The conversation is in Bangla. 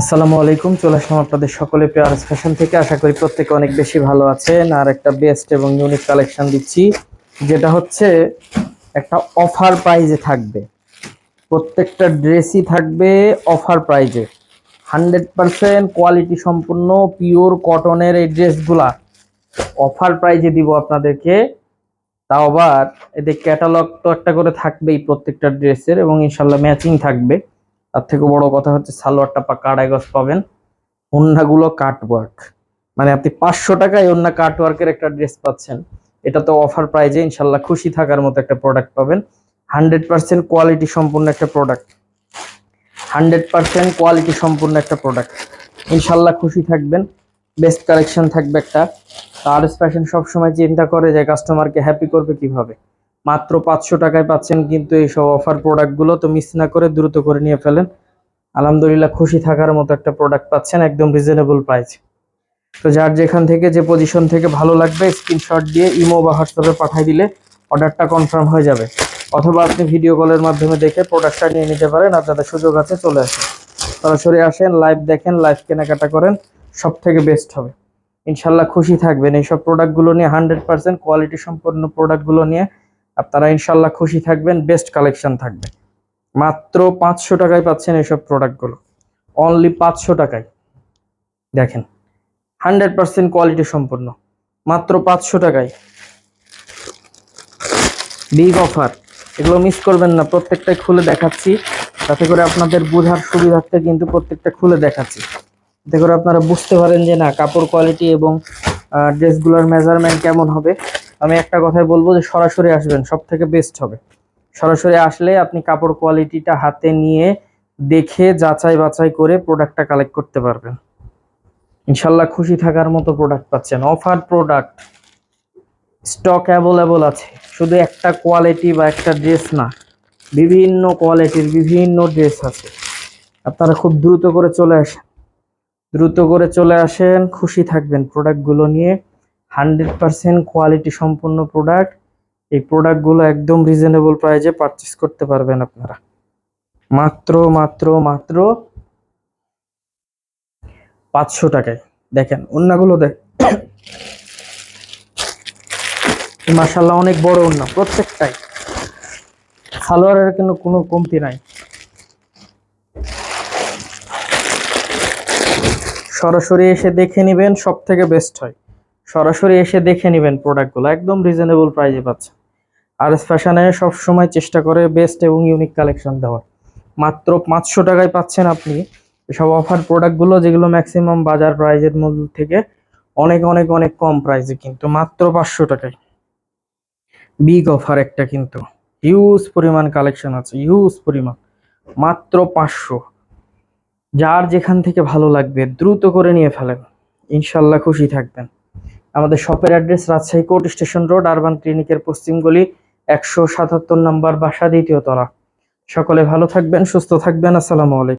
আসসালামু আলাইকুম, চলে আসলাম আপনাদের সকলে পেয়ারস ফ্যাশন থেকে। আশা করি প্রত্যেকে অনেক বেশি ভালো আছেন। আর একটা বেস্ট এবং ইউনিক কালেকশন দিচ্ছি, যেটা হচ্ছে একটা অফার প্রাইজে থাকবে। প্রত্যেকটা ড্রেসই থাকবে অফার প্রাইজে। 100% কোয়ালিটি সম্পূর্ণ পিওর কটনের এই ড্রেসগুলা অফার প্রাইজে দিব আপনাদেরকে। তাও আবার এদের ক্যাটালগ তো একটা করে থাকবেই প্রত্যেকটা ড্রেসের, এবং ইনশাল্লাহ ম্যাচিং থাকবে। তার থেকে বড় কথা হচ্ছে সালোয়ারটা পাক্কা আড়াই গজ পাবেন। ওড়নাগুলো কাটওয়ার্ক, মানে আপনি 500 টাকায় ওড়না কাটওয়ার্কের একটা ড্রেস পাচ্ছেন। এটা তো অফার প্রাইজে ইনশাল্লাহ খুশি থাকার মতো একটা প্রোডাক্ট পাবেন। 100% কোয়ালিটি সম্পূর্ণ একটা প্রোডাক্ট, 100% কোয়ালিটি সম্পূর্ণ একটা প্রোডাক্ট। ইনশাল্লাহ খুশি থাকবেন। বেস্ট কালেকশন থাকবে একটা। আর ফ্যাশন সবসময় চিন্তা করে যে কাস্টমারকে হ্যাপি করবে কিভাবে। মাত্র 500 টাকায় পাচ্ছেন কিন্তু এইসব অফার প্রোডাক্টগুলো, তো মিস না করে দ্রুত করে নিয়ে ফেলেন। আলহামদুলিল্লাহ খুশি থাকার মতো একটা প্রোডাক্ট পাচ্ছেন একদম রিজনেবল প্রাইস। তো যার যেখান থেকে যে পজিশন থেকে ভালো লাগবে স্ক্রিনশট দিয়ে ইমো বা হোয়াটসঅ্যাপে পাঠিয়ে দিলে অর্ডারটা কনফার্ম হয়ে যাবে। অথবা আপনি ভিডিও কলের মাধ্যমে দেখে প্রোডাক্টটা নিয়ে নিতে পারেন। আপনাদের সুযোগ আছে, চলে আসেন, সরাসরি আসেন, লাইভ দেখেন, লাইভ কেনাকাটা করেন, সব থেকে বেস্ট হবে। ইনশাল্লাহ খুশি থাকবেন এইসব প্রোডাক্টগুলো নিয়ে। 100% কোয়ালিটি সম্পন্ন প্রোডাক্টগুলো নিয়ে আপনারা ইনশাল্লাহ খুশি থাকবেন। বেস্ট কালেকশন থাকবে। মাত্র 500 টাকায় পাচ্ছেন এইসব প্রোডাক্টগুলো, অনলি 500 টাকায়। দেখেন, 100% কোয়ালিটি সম্পন্ন, মাত্র 500 টাকায়। বিগ অফার, এগুলো মিস করবেন না। প্রত্যেকটাই খুলে দেখাচ্ছি, তাতে করে আপনাদের বোঝার সুবিধার্থে কিন্তু প্রত্যেকটা খুলে দেখাচ্ছি, যাতে করে আপনারা বুঝতে পারেন যে না কাপড় কোয়ালিটি এবং ড্রেসগুলোর মেজারমেন্ট কেমন হবে। আমি একটা কথাই বলবো যে সরাসরি আসবেন, সব থেকে বেস্ট হবে। সরাসরি আসলে আপনি কাপড় কোয়ালিটিটা হাতে নিয়ে দেখে যাচাই বাছাই করে প্রোডাক্টটা কালেক্ট করতে পারবেন। ইনশাল্লাহ খুশি থাকার মতো প্রোডাক্ট পাচ্ছেন। অফার প্রোডাক্ট, স্টক অ্যাভেলেবল আছে। শুধু একটা কোয়ালিটি বা একটা ড্রেস না, বিভিন্ন কোয়ালিটির বিভিন্ন ড্রেস আছে। আপনারা খুব দ্রুত করে চলে আসেন, দ্রুত করে চলে আসেন, খুশি থাকবেন প্রোডাক্টগুলো নিয়ে। 100% কোয়ালিটি সম্পন্ন প্রোডাক্ট। এই প্রোডাক্টগুলো একদম রিজনেবল প্রাইসে পারচেস করতে পারবেন আপনারা। মাত্র মাত্র মাত্র 500 টাকায়। দেখেন ওড়নাগুলো, দেখ মাশাআল্লাহ অনেক বড় ওড়না প্রত্যেকটাই। সালোয়ারের কিন্তু কোনো কমতি নাই। সরাসরি এসে দেখে নেবেন, সব থেকে বেস্ট হয়। সরাসরি এসে দেখে নেবেন প্রোডাক্টগুলো, একদম রিজনেবল প্রাইসে পাচ্ছেন। আর এস ফ্যাশনে সবসময় চেষ্টা করে বেস্ট এবং ইউনিক কালেকশন দেওয়ার। মাত্র 500 টাকায় পাচ্ছেন আপনি সব অফার প্রোডাক্টগুলো, যেগুলো ম্যাক্সিমাম বাজার প্রাইজের মধ্যে থেকে অনেক অনেক অনেক কম প্রাইসে, কিন্তু মাত্র 500 টাকায়। বিগ অফার একটা, কিন্তু হিউজ পরিমাণ কালেকশন আছে, হিউজ পরিমাণ। মাত্র 500। যার যেখান থেকে ভালো লাগবে দ্রুত করে নিয়ে ফেলেন, ইনশাল্লাহ খুশি থাকবেন। আমাদের শপের address Rajshahi court station road, urban ক্লিনিকের পশ্চিম গলি, 177 নম্বর বাসা, দ্বিতীয় তলা। সকলে ভালো থাকবেন, সুস্থ থাকবেন। আসসালামু আলাইকুম।